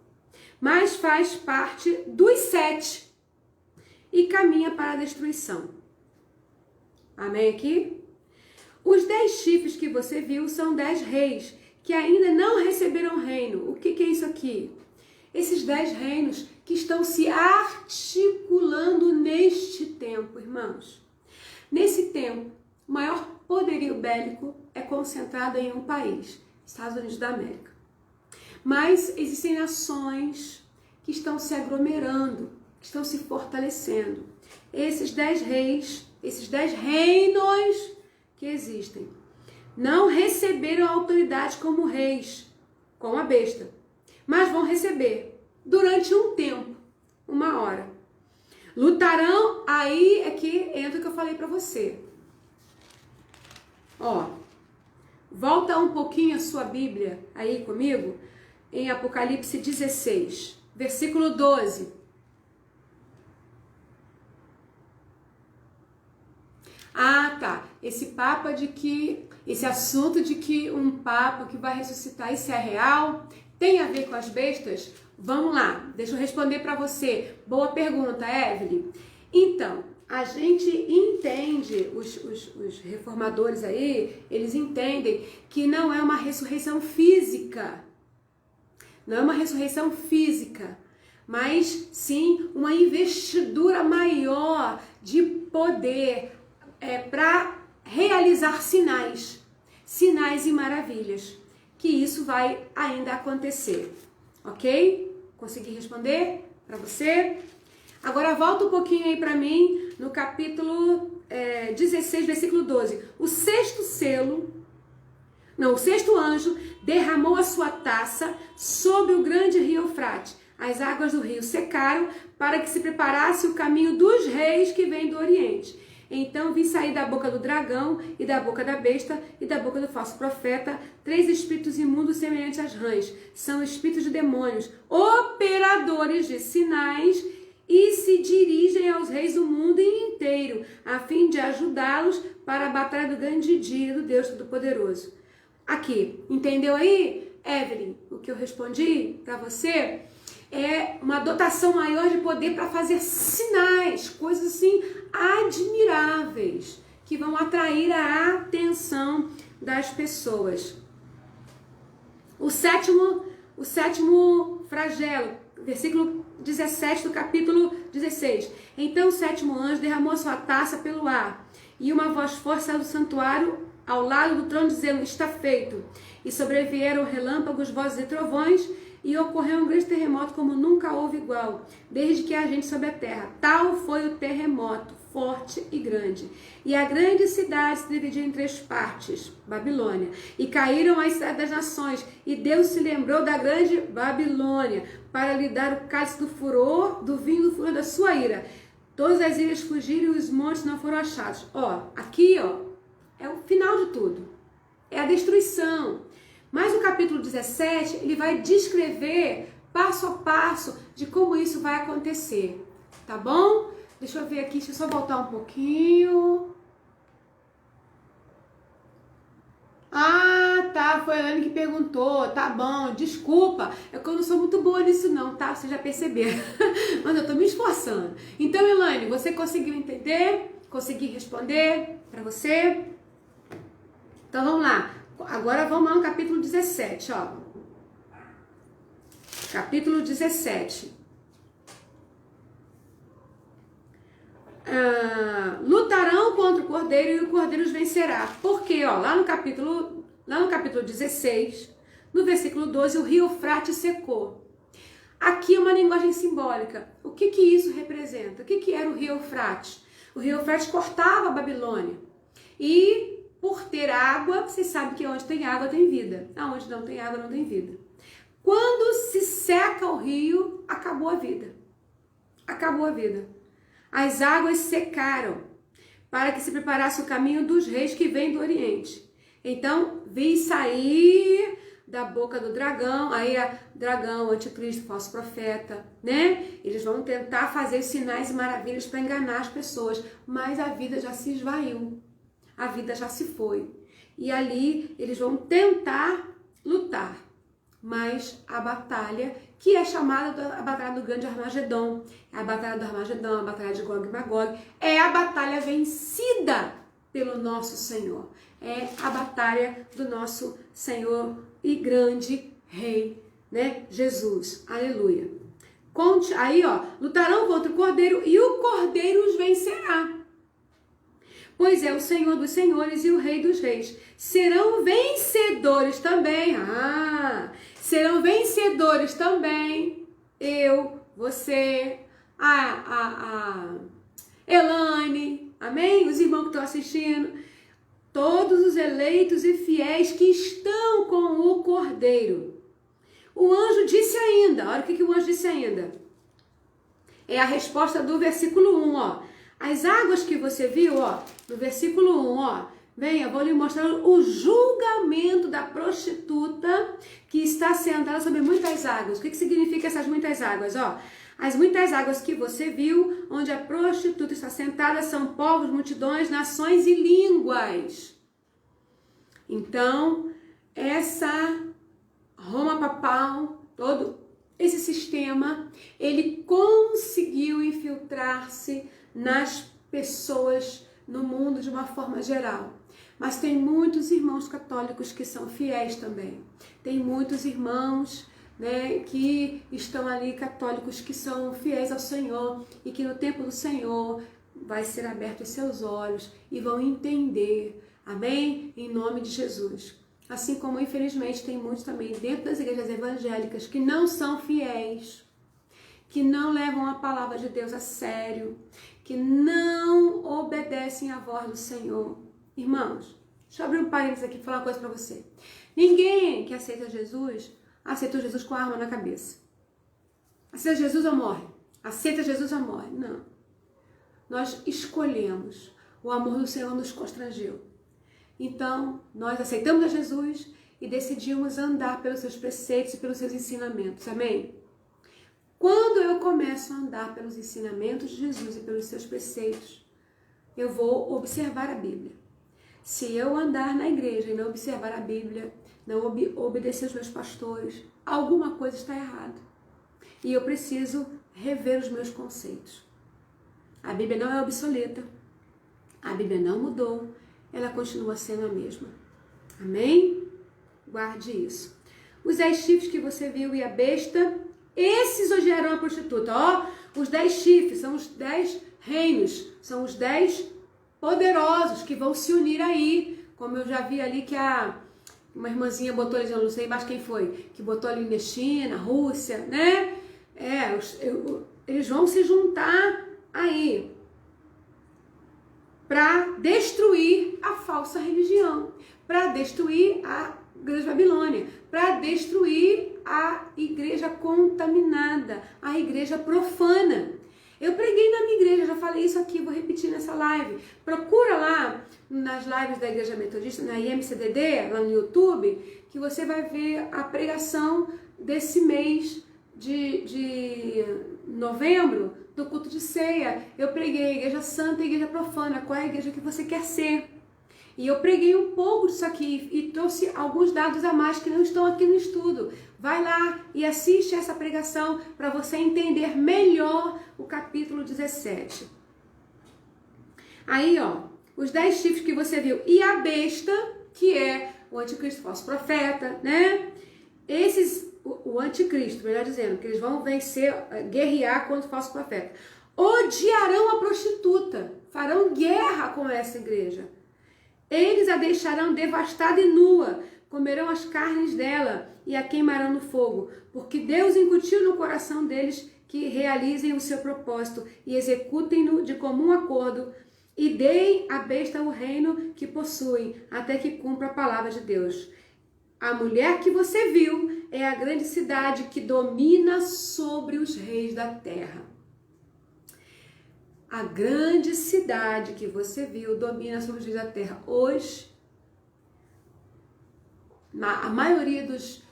Mas faz parte dos 7 e caminha para a destruição. Amém aqui? Os 10 chifres que você viu são 10 reis que ainda não receberam reino. O que é isso aqui? Esses 10 reinos que estão se articulando neste tempo, irmãos. Nesse tempo, o maior poderio bélico é concentrado em um país, Estados Unidos da América. Mas existem nações que estão se aglomerando, que estão se fortalecendo. Esses 10 reis, esses 10 reinos que existem, não receberam autoridade como reis, com a besta, mas vão receber durante um tempo, 1 hora. Lutarão, aí é que entra o que eu falei para você. Ó, volta um pouquinho a sua Bíblia aí comigo, em Apocalipse 16, versículo 12. Ah, tá. Esse assunto de que um papa que vai ressuscitar, isso é real? Tem a ver com as bestas? Vamos lá, deixa eu responder para você. Boa pergunta, Evelyn. Então, a gente entende, os reformadores aí, eles entendem que não é uma ressurreição física. Não é uma ressurreição física, mas sim uma investidura maior de poder para realizar sinais e maravilhas, que isso vai ainda acontecer, ok? Consegui responder para você? Agora volta um pouquinho aí para mim no capítulo 16, versículo 12. O sexto anjo derramou a sua taça sobre o grande rio Eufrates. As águas do rio secaram para que se preparasse o caminho dos reis que vêm do Oriente. Então vi sair da boca do dragão e da boca da besta e da boca do falso profeta 3 espíritos imundos semelhantes às rãs. São espíritos de demônios, operadores de sinais, e se dirigem aos reis do mundo inteiro, a fim de ajudá-los para a batalha do grande dia do Deus Todo-Poderoso. Aqui, entendeu aí, Evelyn? O que eu respondi para você é uma dotação maior de poder para fazer sinais, coisas assim admiráveis, que vão atrair a atenção das pessoas. O sétimo flagelo, versículo 17 do capítulo 16. Então o sétimo anjo derramou sua taça pelo ar, e uma voz forte saiu do santuário ao lado do trono, dizendo: está feito. E sobrevieram relâmpagos, vozes e trovões, e ocorreu um grande terremoto como nunca houve igual, desde que há gente sobre a terra. Tal foi o terremoto, forte e grande. E a grande cidade se dividiu em 3 partes, Babilônia, e caíram as cidades das nações, e Deus se lembrou da grande Babilônia, para lhe dar o cálice do furor, do vinho do furor da sua ira. Todas as ilhas fugiram e os montes não foram achados. Aqui, é o final de tudo. É a destruição. Mas o capítulo 17, ele vai descrever passo a passo de como isso vai acontecer. Tá bom? Deixa eu ver aqui, deixa eu só voltar um pouquinho. Ah, tá, foi a Anne que perguntou. Tá bom, desculpa. É que eu não sou muito boa nisso não, tá? Vocês já perceberam. Mas eu tô me esforçando. Então, Elaine, você conseguiu entender? Consegui responder para você? Então, vamos lá. Agora vamos lá no capítulo 17, Capítulo 17. Lutarão contra o cordeiro e o cordeiro os vencerá. Porque, lá no capítulo 16, no versículo 12, o rio Eufrates secou. Aqui é uma linguagem simbólica. O que isso representa? O que era o rio Eufrates? O rio Eufrates cortava a Babilônia. E por ter água, vocês sabem que onde tem água tem vida. Aonde não tem água não tem vida. Quando se seca o rio, acabou a vida. Acabou a vida. As águas secaram para que se preparasse o caminho dos reis que vêm do Oriente. Então, vi sair da boca do dragão, dragão, anticristo, falso profeta, né? Eles vão tentar fazer sinais e maravilhas para enganar as pessoas, mas a vida já se esvaiu. A vida já se foi. E ali eles vão tentar lutar. Mas a batalha, que é chamada a batalha do grande Armagedon, a batalha do Armagedon, a batalha de Gog e Magog, é a batalha vencida pelo nosso Senhor. É a batalha do nosso Senhor e grande Rei, né? Jesus. Aleluia. Aí, lutarão contra o Cordeiro e o Cordeiro os vencerá. Pois é o Senhor dos senhores e o Rei dos reis. Serão vencedores também. Serão vencedores também. Eu, você, a Elaine, amém? Os irmãos que estão assistindo. Todos os eleitos e fiéis que estão com o Cordeiro. O anjo disse ainda, olha o que o anjo disse ainda. É a resposta do versículo 1, ó. As águas que você viu, ó, no versículo 1, ó. Venha, vou lhe mostrar o julgamento da prostituta que está sentada sobre muitas águas. O que significa essas muitas águas, ó? As muitas águas que você viu, onde a prostituta está sentada, são povos, multidões, nações e línguas. Então, essa Roma papal, todo esse sistema, ele conseguiu infiltrar-se nas pessoas no mundo de uma forma geral. Mas tem muitos irmãos católicos que são fiéis também. Tem muitos irmãos, né, que estão ali católicos que são fiéis ao Senhor e que no tempo do Senhor vai ser aberto os seus olhos e vão entender, amém? Em nome de Jesus. Assim como infelizmente tem muitos também dentro das igrejas evangélicas que não são fiéis, que não levam a palavra de Deus a sério, que não obedecem à voz do Senhor. Irmãos, deixa eu abrir um parênteses aqui e falar uma coisa para você. Ninguém que aceita Jesus com a arma na cabeça. Aceita Jesus ou morre? Aceita Jesus ou morre? Não. Nós escolhemos. O amor do Senhor nos constrangeu. Então, nós aceitamos a Jesus e decidimos andar pelos seus preceitos e pelos seus ensinamentos. Amém? Quando eu começo a andar pelos ensinamentos de Jesus e pelos seus preceitos, eu vou observar a Bíblia. Se eu andar na igreja e não observar a Bíblia, não obedecer os meus pastores, alguma coisa está errada. E eu preciso rever os meus conceitos. A Bíblia não é obsoleta. A Bíblia não mudou. Ela continua sendo a mesma. Amém? Guarde isso. Os 10 chifres que você viu e a besta, esses odiarão a prostituta. Ó, os 10 chifres são os 10 reinos, são os 10 poderosos que vão se unir aí. Como eu já vi ali que uma irmãzinha botou ali, eu não sei mais quem foi, que botou ali na China, Rússia, né? Eles vão se juntar aí para destruir a falsa religião, para destruir a igreja de Babilônia, para destruir a igreja contaminada, a igreja profana. Eu preguei na minha igreja, já falei isso aqui, vou repetir nessa live. Procura lá nas lives da Igreja Metodista, na IMCDD, lá no YouTube, que você vai ver a pregação desse mês de novembro, do culto de ceia. Eu preguei a igreja santa e a igreja profana, qual é a igreja que você quer ser. E eu preguei um pouco disso aqui e trouxe alguns dados a mais que não estão aqui no estudo. Vai lá e assiste essa pregação para você entender melhor o capítulo 17. Aí, ó, os 10 chifres que você viu e a besta, que é o anticristo falso profeta, né? O anticristo, melhor dizendo, que eles vão vencer, guerrear contra o falso profeta. Odiarão a prostituta, farão guerra com essa igreja. Eles a deixarão devastada e nua, comerão as carnes dela e a queimarão no fogo, porque Deus incutiu no coração deles que realizem o seu propósito e executem-no de comum acordo e deem à besta o reino que possuem, até que cumpra a palavra de Deus. A mulher que você viu é a grande cidade que domina sobre os reis da terra. A grande cidade que você viu domina sobre os reis da terra. Hoje, a maioria dos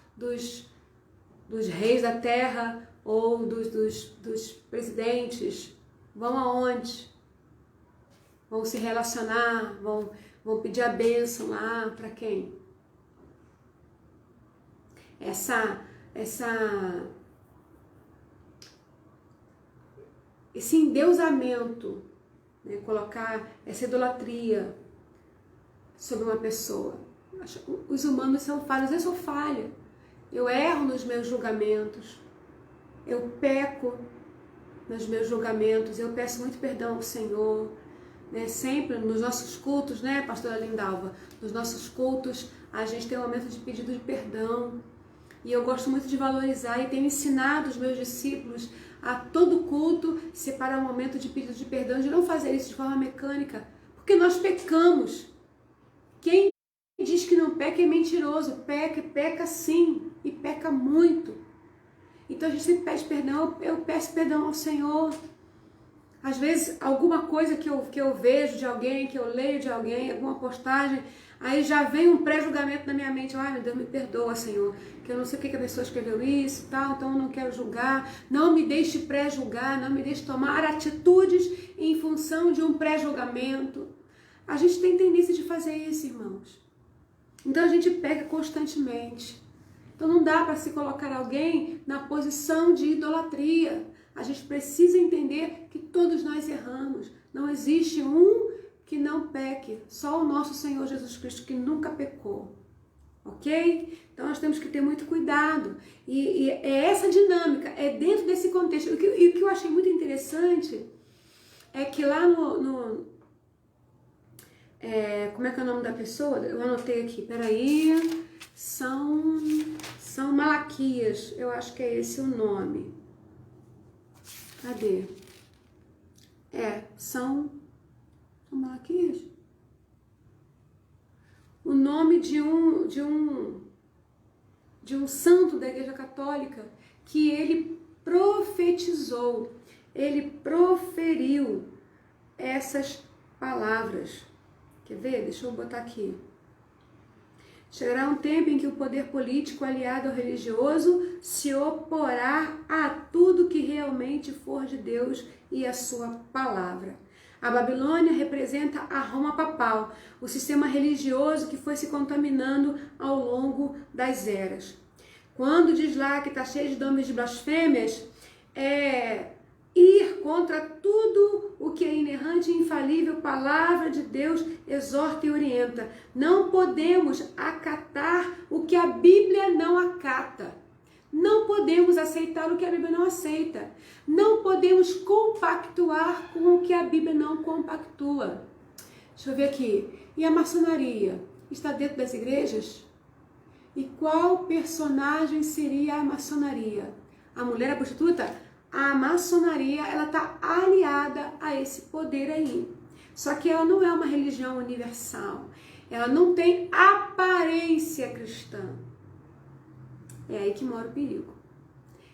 reis da terra ou dos presidentes vão aonde? Vão se relacionar, vão pedir a bênção lá para quem? Esse endeusamento, né, colocar essa idolatria sobre uma pessoa. Os humanos são falhos, eu sou falha. Eu erro nos meus julgamentos, eu peco nos meus julgamentos, eu peço muito perdão ao Senhor, né? Sempre nos nossos cultos, né, pastora Lindalva, nos nossos cultos a gente tem um momento de pedido de perdão. E eu gosto muito de valorizar e tenho ensinado os meus discípulos a todo culto separar um momento de pedido de perdão, de não fazer isso de forma mecânica, porque nós pecamos. Quem diz que não não peca é mentiroso, peca sim, e peca muito. Então a gente sempre pede perdão, eu peço perdão ao Senhor. Às vezes, alguma coisa que eu vejo de alguém, que eu leio de alguém, alguma postagem, aí já vem um pré-julgamento na minha mente. Ai, meu Deus, me perdoa, Senhor, que eu não sei o que a pessoa escreveu isso e tal, então eu não quero julgar. Não me deixe pré-julgar, não me deixe tomar atitudes em função de um pré-julgamento. A gente tem tendência de fazer isso, irmãos. Então a gente peca constantemente. Então não dá para se colocar alguém na posição de idolatria. A gente precisa entender que todos nós erramos. Não existe um que não peque. Só o nosso Senhor Jesus Cristo que nunca pecou. Ok? Então nós temos que ter muito cuidado. E é essa dinâmica, é dentro desse contexto. E o que eu achei muito interessante é que lá como é que é o nome da pessoa? Eu anotei aqui, peraí. São Malaquias, eu acho que é esse o nome. Cadê? São Malaquias. O nome de um santo da Igreja Católica que ele profetizou, ele proferiu essas palavras. Quer ver? Deixa eu botar aqui. Chegará um tempo em que o poder político aliado ao religioso se oporá a tudo que realmente for de Deus e a sua palavra. A Babilônia representa a Roma papal, o sistema religioso que foi se contaminando ao longo das eras. Quando diz lá que está cheio de nomes de blasfêmias, ir contra tudo o que é inerrante e infalível, palavra de Deus exorta e orienta. Não podemos acatar o que a Bíblia não acata. Não podemos aceitar o que a Bíblia não aceita. Não podemos compactuar com o que a Bíblia não compactua. Deixa eu ver aqui. E a maçonaria está dentro das igrejas? E qual personagem seria a maçonaria? A mulher, a prostituta? A maçonaria, ela está aliada a esse poder aí. Só que ela não é uma religião universal. Ela não tem aparência cristã. É aí que mora o perigo.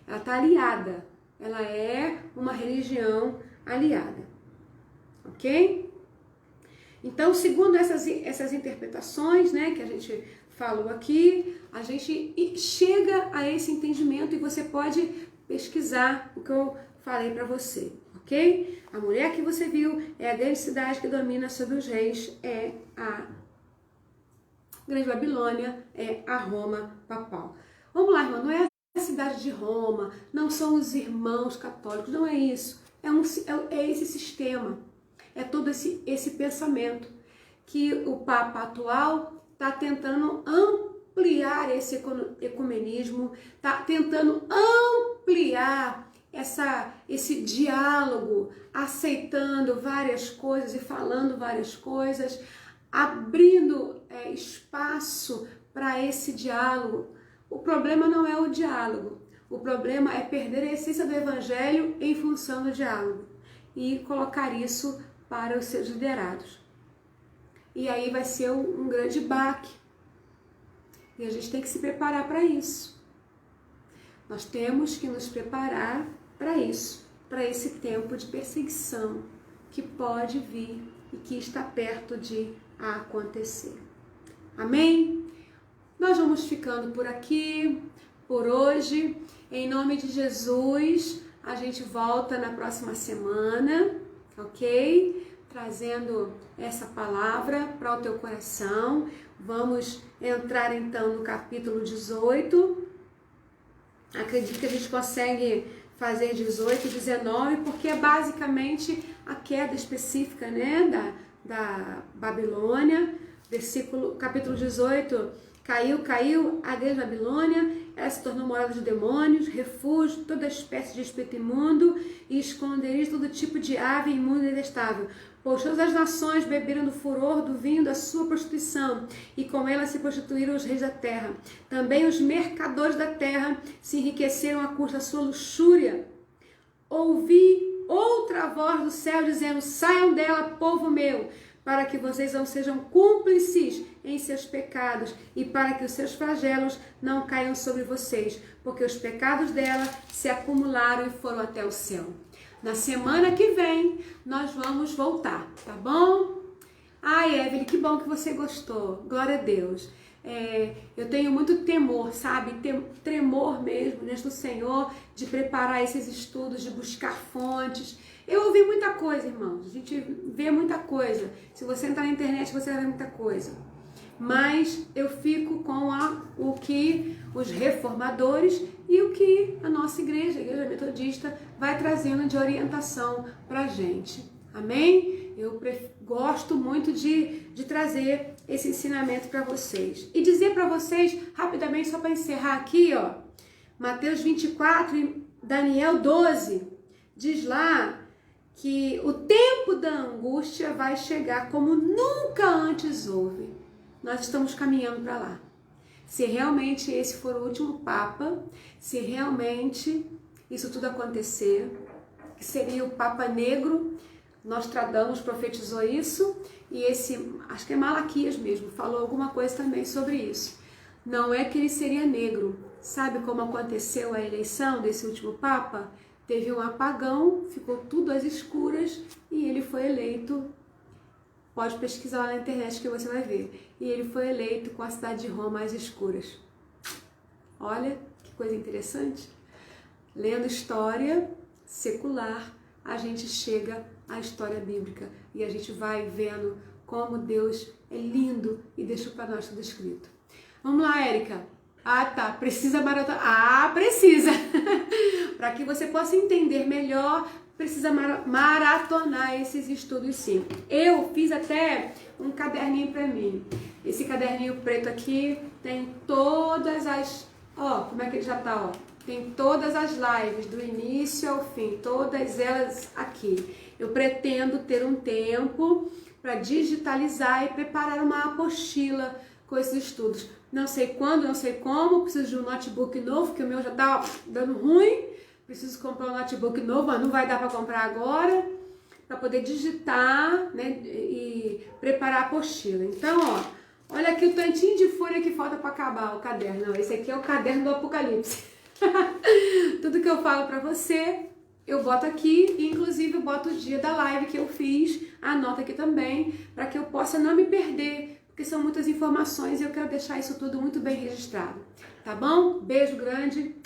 Ela está aliada. Ela é uma religião aliada. Ok? Então, segundo essas interpretações, né, que a gente falou aqui, a gente chega a esse entendimento e você pode pesquisar o que eu falei para você, ok? A mulher que você viu é a grande cidade que domina sobre os reis, é a Grande Babilônia, é a Roma papal. Vamos lá, irmão, não é a cidade de Roma, não são os irmãos católicos, não é isso. É esse sistema, é todo esse pensamento que o Papa atual está tentando ampliar esse ecumenismo, está tentando ampliar esse diálogo, aceitando várias coisas e falando várias coisas, abrindo espaço para esse diálogo. O problema não é o diálogo, o problema é perder a essência do evangelho em função do diálogo e colocar isso para os seus liderados. E aí vai ser um grande baque. E a gente tem que se preparar para isso. Nós temos que nos preparar para isso, para esse tempo de perseguição que pode vir e que está perto de acontecer. Amém? Nós vamos ficando por aqui, por hoje. Em nome de Jesus, a gente volta na próxima semana, ok? Trazendo essa palavra para o teu coração. Vamos entrar então no capítulo 18. Acredito que a gente consegue fazer 18 e 19, porque é basicamente a queda específica, né, da Babilônia. Capítulo 18, caiu a grande Babilônia, ela se tornou morada de demônios, refúgio, toda espécie de espírito imundo e esconderijo todo tipo de ave imunda e detestável. Pois todas as nações beberam do furor do vinho da sua prostituição, e com ela se prostituíram os reis da terra. Também os mercadores da terra se enriqueceram à custa da sua luxúria. Ouvi outra voz do céu dizendo: saiam dela, povo meu, para que vocês não sejam cúmplices em seus pecados e para que os seus flagelos não caiam sobre vocês, porque os pecados dela se acumularam e foram até o céu. Na semana que vem, nós vamos voltar, tá bom? Ai, Evelyn, que bom que você gostou. Glória a Deus. Eu tenho muito temor, sabe? Tremor mesmo diante do Senhor, de preparar esses estudos, de buscar fontes. Eu ouvi muita coisa, irmãos. A gente vê muita coisa. Se você entrar na internet, você vai ver muita coisa. Mas eu fico com o que os reformadores e o que a nossa igreja, a Igreja Metodista, vai trazendo de orientação pra gente. Amém? Eu gosto muito de trazer esse ensinamento para vocês. E dizer para vocês, rapidamente, só para encerrar aqui, ó, Mateus 24 e Daniel 12, diz lá que o tempo da angústia vai chegar como nunca antes houve. Nós estamos caminhando para lá. Se realmente esse for o último Papa, se realmente isso tudo acontecer, que seria o Papa Negro, Nostradamus profetizou isso, e acho que é Malaquias mesmo, falou alguma coisa também sobre isso. Não é que ele seria negro. Sabe como aconteceu a eleição desse último Papa? Teve um apagão, ficou tudo às escuras e ele foi eleito. Pode pesquisar lá na internet que você vai ver. E ele foi eleito com a cidade de Roma às escuras. Olha que coisa interessante. Lendo história secular, a gente chega à história bíblica e a gente vai vendo como Deus é lindo e deixou para nós tudo escrito. Vamos lá, Érica. Ah, tá. Precisa maratonar. Ah, precisa. Para que você possa entender melhor, precisa maratonar esses estudos, sim. Eu fiz até um caderninho para mim. Esse caderninho preto aqui tem todas as... Ó, como é que ele já tá, ó? Tem todas as lives, do início ao fim, todas elas aqui. Eu pretendo ter um tempo para digitalizar e preparar uma apostila com esses estudos. Não sei quando, não sei como, preciso de um notebook novo, que o meu já tá dando ruim. Preciso comprar um notebook novo, mas não vai dar para comprar agora, para poder digitar, né, e preparar a apostila. Então, ó, olha aqui o tantinho de folha que falta para acabar o caderno. Não, esse aqui é o caderno do Apocalipse. Tudo que eu falo para você, eu boto aqui, e inclusive eu boto o dia da live que eu fiz, anota aqui também, para que eu possa não me perder, porque são muitas informações e eu quero deixar isso tudo muito bem registrado. Tá bom? Beijo grande.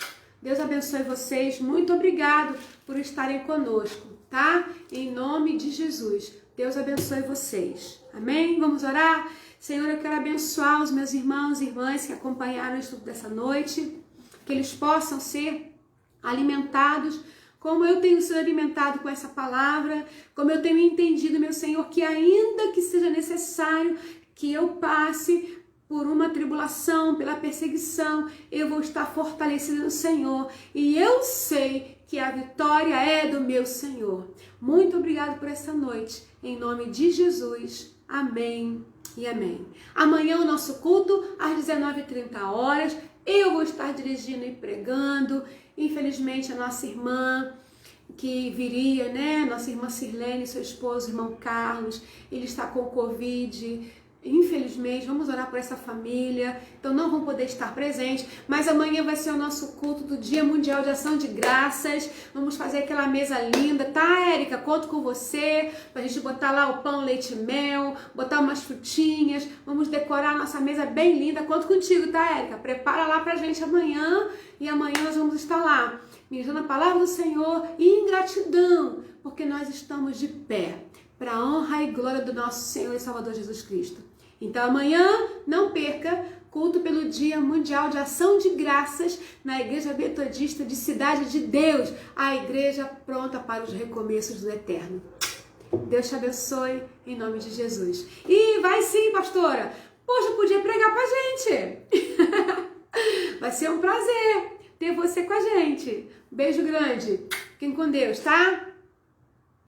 Deus abençoe vocês. Muito obrigado por estarem conosco, tá? Em nome de Jesus. Deus abençoe vocês. Amém? Vamos orar? Senhor, eu quero abençoar os meus irmãos e irmãs que acompanharam o estudo dessa noite, que eles possam ser alimentados como eu tenho sido alimentado com essa palavra, como eu tenho entendido, meu Senhor, que ainda que seja necessário que eu passe por uma tribulação, pela perseguição, eu vou estar fortalecida no Senhor. E eu sei que a vitória é do meu Senhor. Muito obrigado por essa noite. Em nome de Jesus. Amém e amém. Amanhã o nosso culto, às 19h30. Eu vou estar dirigindo e pregando. Infelizmente, a nossa irmã que viria, né? Nossa irmã Sirlene, seu esposo, irmão Carlos, ele está com Covid. Infelizmente, vamos orar por essa família, então não vão poder estar presentes, mas amanhã vai ser o nosso culto do Dia Mundial de Ação de Graças. Vamos fazer aquela mesa linda, tá, Érica? Conto com você, pra gente botar lá o pão, leite e mel, botar umas frutinhas, vamos decorar a nossa mesa bem linda. Conto contigo, tá, Érica? Prepara lá pra gente amanhã, e amanhã nós vamos estar lá, ministrando a palavra do Senhor e em gratidão, porque nós estamos de pé, para a honra e glória do nosso Senhor e Salvador Jesus Cristo. Então amanhã, não perca, culto pelo Dia Mundial de Ação de Graças na Igreja Metodista de Cidade de Deus, a igreja pronta para os recomeços do Eterno. Deus te abençoe, em nome de Jesus. E vai sim, pastora! Poxa, podia pregar pra gente! Vai ser um prazer ter você com a gente. Beijo grande. Fiquem com Deus, tá?